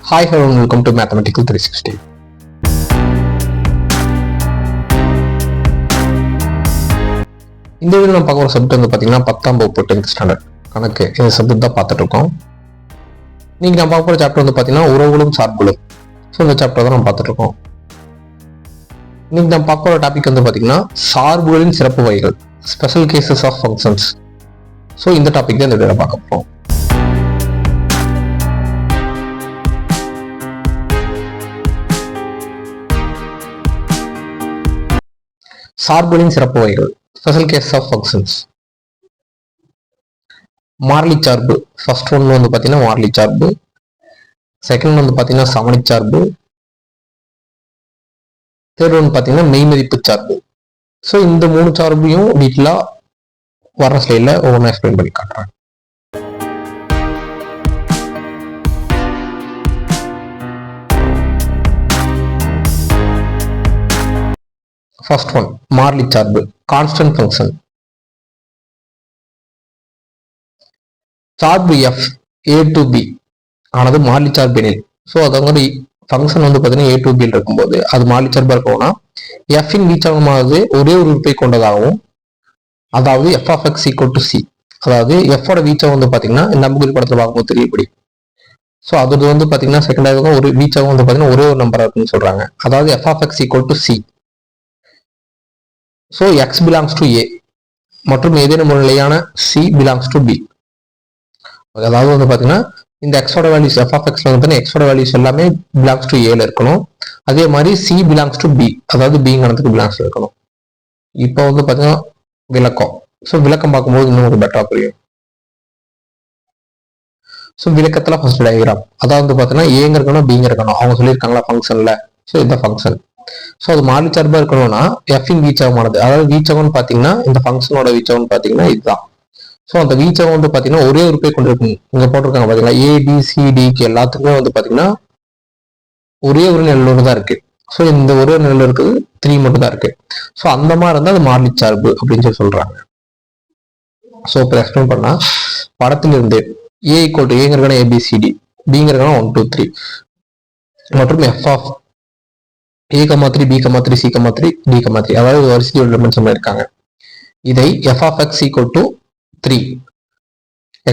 Hi, hello, and welcome to Mathematical 360. இந்த video நம்ம பார்க்குற சப்ஜெக்ட் வந்து பார்த்தீங்கன்னா 10ஆம் வகுப்பு 10th ஸ்டாண்டர்ட் கணக்கு இந்த சப்ஜெக்ட் தான் பார்த்துட்டு இருக்கோம். இன்னைக்கு நம்ம பார்க்க போகிற சாப்டர் வந்து பார்த்தீங்கன்னா உறவுகளும் சார்புகளும். ஸோ இந்த சாப்டர் தான் நம்ம பார்த்துட்டு இருக்கோம். இன்னைக்கு நம்ம பார்க்க போகிற டாபிக் வந்து பார்த்தீங்கன்னா சார்புகளின் சிறப்பு வகைகள், special cases of functions. So இந்த டாபிக் தான் இந்த வீடியோவில் பார்க்க போகிறோம். சார்புகளின் சிறப்பு வகைகள், ஸ்பெஷல் கேஸ் ஆஃப் ஃபங்க்ஷன்ஸ். மாறிலி சார்பு ஃபர்ஸ்ட் ஒன் வந்து பார்த்தீங்கன்னா மாறிலி சார்பு, செகண்ட் வந்து பார்த்தீங்கன்னா சமணி சார்பு, தேர்ட் ஒன் பார்த்தீங்கன்னா மெய்மதிப்பு சார்பு. ஸோ இந்த மூணு சார்பையும் டீட்டெயிலாக வர ஸ்லைடில் ஒவ்வொன்றா எக்ஸ்பிளைன் பண்ணி காட்டுறேன். ஃபர்ஸ்ட் ஒன் மாறிலி சார்பு, கான்ஸ்டன்ட் ஃபங்க்ஷன். சார்பு f a to b ஆனது மாறிலி சார்பு எனில், ஸோ அதாவது ஃபங்க்ஷன் வந்து பார்த்தீங்கன்னா a to b இருக்கும்போது அது மாறிலி சார்பாக இருக்கணும்னா f இன் வீச்சகமானது ஒரே ஒரு உறுப்பை கொண்டதாகவும், அதாவது f of x equal to c, அதாவது f ஓட வீச்சகம் வந்து பார்த்தீங்கன்னா இந்த நம்பர் படத்தில் பார்க்கும்போது தெரியப்படி. ஸோ அது வந்து பார்த்தீங்கன்னா செகண்டாக ஒரு வீச்சகம் வந்து பார்த்தீங்கன்னா ஒரே ஒரு நம்பர் இருக்குன்னு சொல்றாங்க. அதாவது f of x equal to c. So x belongs to a மற்றும் ஏதேனும் ஒரு நிலையான c belongs to b. அதாவது வந்து பார்த்தீங்கன்னா இந்த எக்ஸோட வேல்யூஸ் f of x வந்து பார்த்தீங்கன்னா எக்ஸோட வேல்யூஸ் எல்லாமே belongs to a ல இருக்கணும். அதே மாதிரி c belongs to b, அதாவது b கணத்துக்கு belongs இருக்கணும். இப்போ வந்து பார்த்தீங்கன்னா விளக்கம். ஸோ விளக்கம் பார்க்கும்போது இன்னும் ஒரு பெட்டரா புரியும். ஸோ விளக்கத்துல ஃபர்ஸ்ட் டயக்ராம், அதாவது வந்து பார்த்தீங்கன்னா ஏங்க இருக்கணும் பிங்க இருக்கணும் அவங்க சொல்லியிருக்காங்களா ஃபங்க்ஷன்ல. ஸோ இந்த ஃபங்க்ஷன், ஸோ அது மாறிலி சார்பா இருக்கணும்னா f இன் வீச்சகமானது, அதாவது வீச்சகம்னு பார்த்தீங்கன்னா இந்த ஃபங்க்ஷனோட வீச்சகம்னு பார்த்தீங்கன்னா இதுதான். ஸோ அந்த வீச்சகம் வந்து பார்த்தீங்கன்னா ஒரே உறுப்பை கொண்டிருக்கும். இங்க போட்டிருக்காங்க பார்த்தீங்கன்னா ABCDக்கு எல்லாத்துக்குமே வந்து பார்த்தீங்கன்னா ஒரே ஒரு நிழலோடு தான் இருக்கு. ஸோ இந்த ஒரே ஒரு நிழல் இருக்குது 3 மட்டும் தான் இருக்கு. ஸோ அந்த மாதிரி இருந்தால் அது மாறிலி சார்பு அப்படின்னு சொல்லி சொல்றாங்க. ஸோ இப்போ எக்ஸ்பிளைன் பண்ணா படத்திலிருந்து A ஈக்குவல் டு ஏங்கிறக்கான ABCD, பிங்கிறக்கான 1 2 3 மற்றும் f of A,3 B,3 C,3 D,3, அதாவது வரிசையோட எலிமெண்ட்ஸ் இருக்காங்க. இதை f of x equal to 3,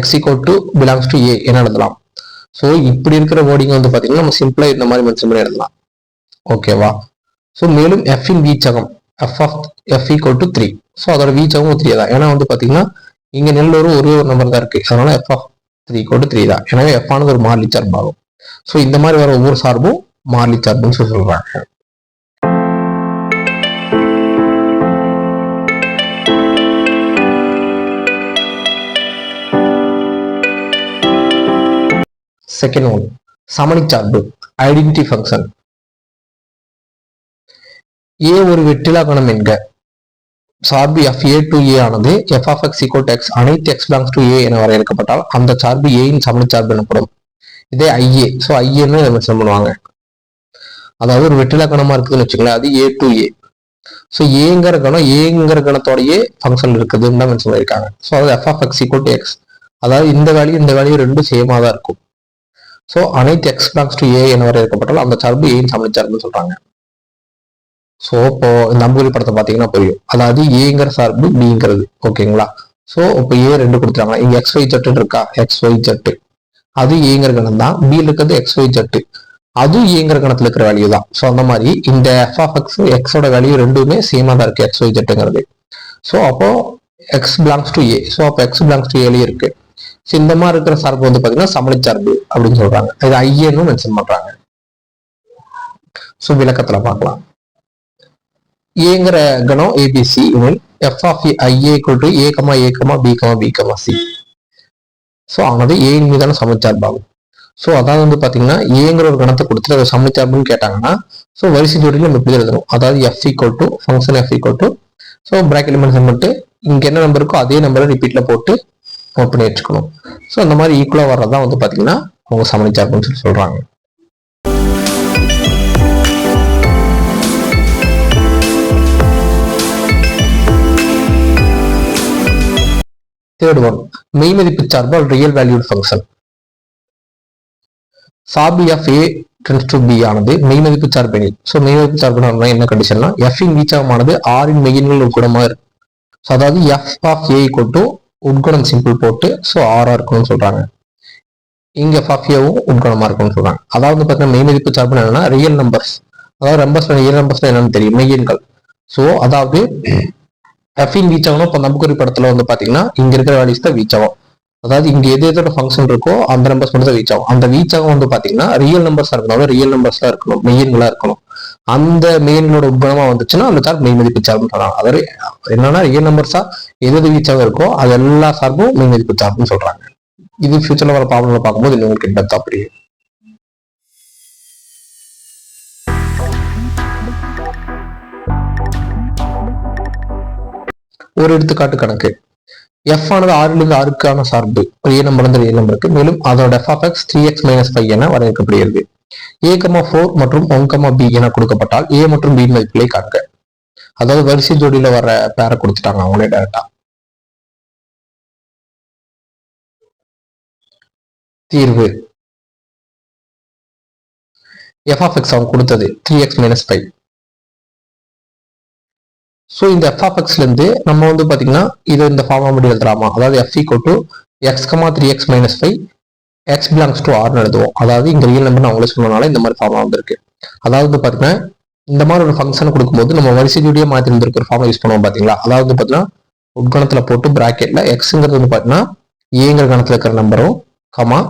x equal to belongs to a என்ன எழுதலாம். ஸோ இப்படி இருக்கிற வேர்டிங் வந்து பார்த்தீங்கன்னா நம்ம சிம்பிளா இந்த மாதிரி மென்ஷன் பண்ணி எழுதலாம். ஓகேவா. ஸோ மேலும் f இன் வீச்சகம் f of f equal to 3. So அதோட வீச்சகம் 3 தான். ஏன்னா வந்து பார்த்தீங்கன்னா இங்க நெல் ஒரே ஒரு நம்பர் தான் இருக்கு. அதனால f of 3 equal to 3 தான். எனவே f ஆனது ஒரு மாறிலி சார்பு ஆகும். ஸோ இந்த மாதிரி வர ஒவ்வொரு சார்பும் மாறிலி சார்புன்னு சொல்றாங்க. செகண்ட் ஒன் சமணி சார்பு, ஐடென்டிட்டி ஃபங்க்ஷன். a ஒரு வெற்றிலா கணம் என்க. சார்பு f a to a ஆனது f of x equal to x அனைத்து x belongs to a என வரையறுக்கப்பட்டால் அந்த சார்பு a இன் சமணி சார்பு எனப்படும். இதே IA, ஸோ ஐஏன்னு மென்ஷன் பண்ணுவாங்க. அதாவது ஒரு வெற்றிலா கணமா இருக்குதுன்னு வச்சுக்கலாம், அது a to a. ஸோ ஏங்கிற கணத்தோடயே ஃபங்க்ஷன் இருக்குதுன்னு தான் மென்ஷன் பண்ணியிருக்காங்க. ஸோ அதாவது f of x equal to x, அதாவது இந்த வேல்யூ ரெண்டும் சேமா தான் இருக்கும். ஸோ அனைத்து x belongs to a என வரையறுக்கப்பட்டால் அந்த சார்பு a இன் சமணி சார்புன்னு சொல்றாங்க. ஸோ இப்போ இந்த அம்புகுறி படத்தை பார்த்தீங்கன்னா புரியும். அதாவது ஏங்கிற சார்பு பிங்கிறது. ஓகேங்களா. ஸோ இப்போ a 2 கொடுத்துறாங்க. இங்க XYZ இருக்கா, XYZ அது ஏங்கிற கணம் தான். b இருக்கிறது XYZ, அது ஏங்கிற கணத்துல இருக்கிற வேல்யூ தான். ஸோ அந்த மாதிரி இந்த f of x எக்ஸோட வேல்யூ ரெண்டுமே சேமா தான் இருக்கு, XYZங்கிறது. ஸோ அப்போ x belongs to a, so அப்போ x belongs to a இருக்கு. ஸோ இந்த மாதிரி இருக்கிற சார்பு வந்து பார்த்தீங்கன்னா சமணி சார்பு அப்படின்னு சொல்றாங்க. இது ஐஏன்னு மென்ஷன் பண்றாங்க. ஸோ விளக்கத்துல பார்க்கலாம். ஏங்கிற கணம் ABC எனில் f of IA equal to A, A, B, B, C. So ஆனது A இன் மீதான சமச்சார்பாகும். ஸோ அதாவது வந்து பார்த்தீங்கன்னா ஏங்கிற ஒரு கணத்தை கொடுத்துட்டு அதை சமச்சார்புன்னு கேட்டாங்கன்னா ஸோ வரிசை ஜோடியில் நம்ம எப்படி எழுதணும். அதாவது f equal to function f equal to, so bracket mention பண்ணிட்டு இங்க என்ன நம்பர் இருக்கோ அதே நம்பரை ரிப்பீட்ல போட்டு நோட் பண்ணி வச்சுக்கணும். ஸோ அந்த மாதிரி ஈக்குவலா வர்றதான் வந்து பார்த்தீங்கன்னா அவங்க சமணி சார்புன்னு சொல்லி சொல்றாங்க. தேர்ட் ஒன் மெய்மதிப்பு சார்பு, ரியல் வேல்யூட் ஃபங்க்ஷன். சார்பு of A tends to B ஆனது மெய்மதிப்பு சார்பெனில். ஸோ மெய்மதிப்பு சார்பு என்ன கண்டிஷன்னா எஃப்இன் வீச்சகமானது ஆரின் மெய்யெண்கள் உட்குணமா இருக்கு. ஸோ அதாவது f of A equal to உட்குணம் சிம்பிள் போட்டு ஸோ ஆரா இருக்கணும்னு சொல்றாங்க. இங்க எஃப் ஆஃப் ஏவும் உட்குணமா இருக்கும்னு சொல்றாங்க. அதாவது பார்த்தீங்கன்னா மெய்மதிப்பு சார்பு என்னன்னா ரியல் நம்பர்ஸ், அதாவது ரியல் நம்பர்ஸ் என்னன்னு தெரியும், மெய்யெண்கள். ஸோ அதாவது எஃப்இன் வீச்சகம் இப்போ நம்புக்குறி படத்துல வந்து பாத்தீங்கன்னா இங்க இருக்கிற வேல்யூஸ் தான் வீச்சகம். அதாவது இங்க எது எதோட ஃபங்க்ஷன் இருக்கோ அந்த நம்பர்ஸ் மட்டும் தான் வீச்சகம். அந்த வீச்சகம் வந்து பாத்தீங்கன்னா ரியல் நம்பர்ஸா இருக்கணும், ரியல் நம்பர்ஸா இருக்கணும், மெய்யெண்களா இருக்கணும். அந்த மெய்யெண்களோட உட்குணமா வந்துச்சுன்னா அந்த சார்பு மெய்மதிப்பு சார்புன்னு சொல்றாங்க. அதாவது என்னன்னா ரியல் நம்பர்ஸா எது வீச்சகம் இருக்கோ அது எல்லா சார்பும் மெய்மதிப்பு சார்புன்னு சொல்றாங்க. இது ஃபியூச்சர்ல வர ப்ராப்ளம்ல பார்க்கும்போது இன்னும் உங்களுக்கு டெப்தா புரியும். ஒரு எடுத்துக்காட்டு கணக்கு. எஃப் ஆனது ஆறிலிருந்து ஆறுக்கான சார்பு ரியல் நம்பருக்கு, மேலும் அதோட எஃப் ஆஃப் எக்ஸ் 3x - 5 என வரையறுக்கப்படுகிறது. a, 4 மற்றும் 1, b என கொடுக்கப்பட்டால் a மற்றும் b மதிப்புகளை காண்க. அதாவது வரிசை ஜோடியில வர பேரை கொடுத்துட்டாங்க அவங்களே டைரக்டா. தீர்வு எஃப் ஆஃப் எக்ஸ் அவங்க கொடுத்தது 3x - 5. ஸோ இந்த எஃப் ஆஃப் எக்ஸ்ல இருந்து நம்ம வந்து பாத்தீங்கன்னா இது இந்த ஃபார்மா முடி எழுதலாமா, அதாவது f equal to x 3x - 5 x belongs to ஆர்னு எழுதுவோம். அதாவது இங்க ரியல் நம்பர் அவங்களே சொன்னனால இந்த மாதிரி ஃபார்மா வந்திருக்கு. அதாவது வந்து பாத்தீங்கன்னா இந்த மாதிரி ஒரு ஃபங்க்ஷன் கொடுக்கும்போது நம்ம வரிசை ஜோடியா மாற்றி இருந்திருக்கிற ஃபார்மா யூஸ் பண்ணுவோம் பாத்தீங்களா. அதாவது வந்து பாத்தீங்கன்னா உட்கணத்துல போட்டு பிராக்கெட்ல எக்ஸ்ங்கிறது வந்து பாத்தீங்கன்னா ஏங்கிற கணத்துல இருக்கிற நம்பரும் கமா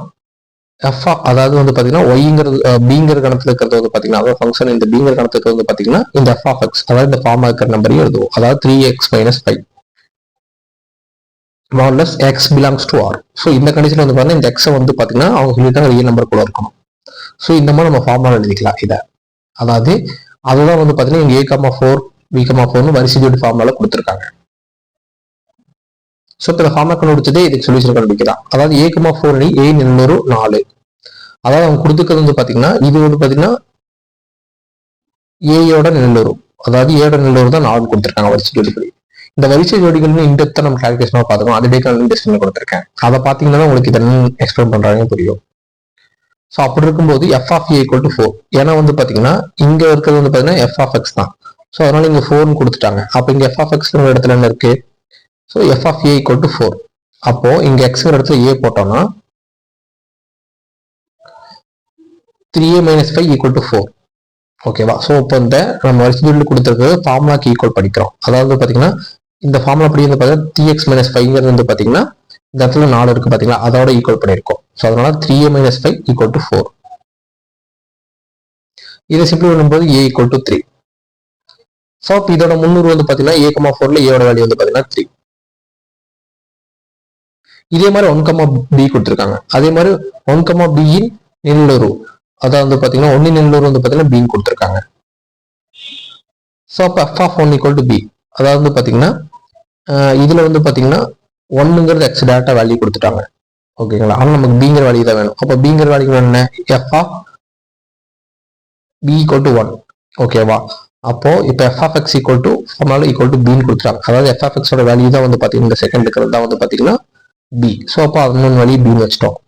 எஃப் அதாவது வந்து பாத்தீங்கன்னா ஒய்ங்கிறது பிங்கிற கணத்துல இருக்கிறது வந்து பாத்தீங்கன்னா அதாவது ஃபங்க்ஷன் இந்த பிங்கிற கணத்துக்கு வந்து பாத்தீங்கன்னா இந்த எஃப் ஆஃப் எக்ஸ் அதாவது இந்த ஃபார்மா இருக்கிற நம்பரையும் எழுதுவோம். அதாவது 3x - 5 modulus x belongs to R. So இந்த கண்டிஷன் வந்து பாத்தீங்கன்னா இந்த எக்ஸை வந்து பாத்தீங்கன்னா அவங்க சொல்லிட்டாங்க ரியல் நம்பர் கூட இருக்கணும். ஸோ இந்த மாதிரி நம்ம ஃபார்முலா எழுதிக்கலாம் இதை. அதாவது அதுதான் வந்து பாத்தீங்கன்னா இங்க a, 4 b, 4 வரிசை ஜோடி ஃபார்முலா கொடுத்துருக்காங்க. ஸோ இப்போ இந்த ஃபார்முலா கண்டுபிடிச்சதே இதுக்கு சொல்யூஷன் கண்டுபிடிக்கலாம். அதாவது a, 4 a நின்னொரு 4. அதாவது அவங்க கொடுத்துக்கிறது வந்து பாத்தீங்கன்னா இது வந்து பாத்தீங்கன்னா ஏயோட நிழலூர், அதாவது ஏயோட நிழலூர் தான் 4 கொடுத்துருக்காங்க வரிசை ஜோடிப்படி. இந்த வரிசை ஜோடிகள் இன்டெப்தா நம்ம கால்குலேஷனா பார்த்துக்கோம். அது டேக்கா கொடுத்துருக்கேன். அதை பாத்தீங்கன்னா உங்களுக்கு இதெல்லாம் எக்ஸ்பிளைன் பண்றாங்க புரியும். ஸோ அப்படி இருக்கும்போது f of A equal to 4. ஏன்னா வந்து பாத்தீங்கன்னா இங்க இருக்கிறது வந்து பாத்தீங்கன்னா எஃப் ஆஃப் எக்ஸ் தான். ஸோ அதனால இங்க 4 கொடுத்துட்டாங்க. அப்போ இங்க எஃப் ஆஃப் எக்ஸ் இடத்துல என்ன இருக்கு, so f of A equal to 4. அப்போ இங்க எக்ஸ்ங்கிற இடத்துல ஏ போட்டோம்னா 3a - 5 ஈக்குவல் டு 4. ஓகேவா. ஸோ இப்போ இந்த நம்ம வரிசை ஜோடியில் கொடுத்துருக்கிறது ஃபார்முலாக்கு ஈக்குவல் படிக்கிறோம். அதாவது பாத்தீங்கன்னா இந்த ஃபார்முலா அப்படி வந்து பாத்தீங்கன்னா 3x - 5 வந்து பாத்தீங்கன்னா இந்த இடத்துல 4 இருக்கு பாத்தீங்களா, அதோட ஈக்குவல் பண்ணியிருக்கோம். ஸோ அதனால 3a - 5 ஈக்குவல் டு 4. இதை சிம்பிள் பண்ணும்போது a ஈக்குவல் டு 3. ஸோ இப்போ இதோட முன்னூறு வந்து பாத்தீங்கன்னா a, 4ல ஏயோட வேல்யூ வந்து பாத்தீங்கன்னா 3. இதே மாதிரி 1, b கொடுத்துருக்காங்க. அதே மாதிரி 1, b இன் நிழலுரு, அதாவது வந்து பாத்தீங்கன்னா 1 நிழலுரு வந்து பாத்தீங்கன்னா b கொடுத்துருக்காங்க. ஸோ அப்போ f of 1 equal to b, அதாவது வந்து பாத்தீங்கன்னா இதுல வந்து பாத்தீங்கன்னா 1ங்கிறது எக்ஸ் டேட்டா வேல்யூ கொடுத்துட்டாங்க. ஓகேங்களா. ஆனால் நமக்கு பிங்கிற வேல்யூ தான் வேணும். அப்போ பிங்கிற வேல்யூ என்ன, f of B equal to 1. ஓகேவா. அப்போ இப்போ f of x equal to formula equal to பின்னு கொடுத்துட்டாங்க. அதாவது எஃப் ஆஃப் எக்ஸோட வேல்யூ தான் வந்து பாத்தீங்கன்னா இந்த செகண்ட் இருக்கிறது தான் வந்து பாத்தீங்கன்னா பி. ஸோ அப்போ அது வேல்யூ பின்னு வச்சிட்டோம்.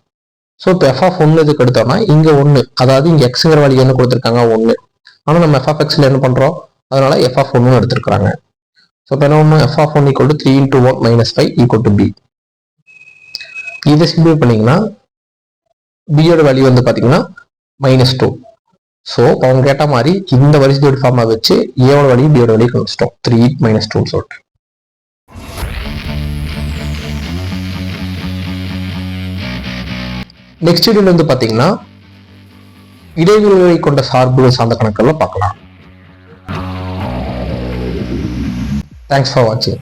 ஸோ இப்போ எஃப் ஆஃப் 1 இதுக்கு எடுத்தோம்னா இங்க 1, அதாவது இங்க எக்ஸுங்கிற வேல்யூ என்ன கொடுத்துருக்காங்க 1. ஆனால் நம்ம எஃப் ஆஃப் எக்ஸ்ல என்ன பண்றோம், அதனால எஃப் ஆஃப் 1 எடுத்துருக்காங்க. ஸோ இப்போ என்ன ஒன்று f of 1 equal to 3 × 1 - 5 equal to B. இதை சிம்பிள் பண்ணீங்கன்னா பியோட வேல்யூ வந்து பாத்தீங்கன்னா -2. ஸோ அவங்க கேட்ட மாதிரி இந்த வரிசை ஜோடி ஃபார்மா வச்சு ஏவோட வேல்யூ பியோட வேல்யூ கண்டுபிடிச்சிட்டோம் 3 - 2 சொல்லிட்டு. நெக்ஸ்ட் வீடியோல வந்து பாத்தீங்கன்னா இடைவெளிகளை கொண்ட சார்புகள் சார்ந்த கணக்குகளை பார்க்கலாம். தேங்க்ஸ் ஃபார் வாட்சிங்.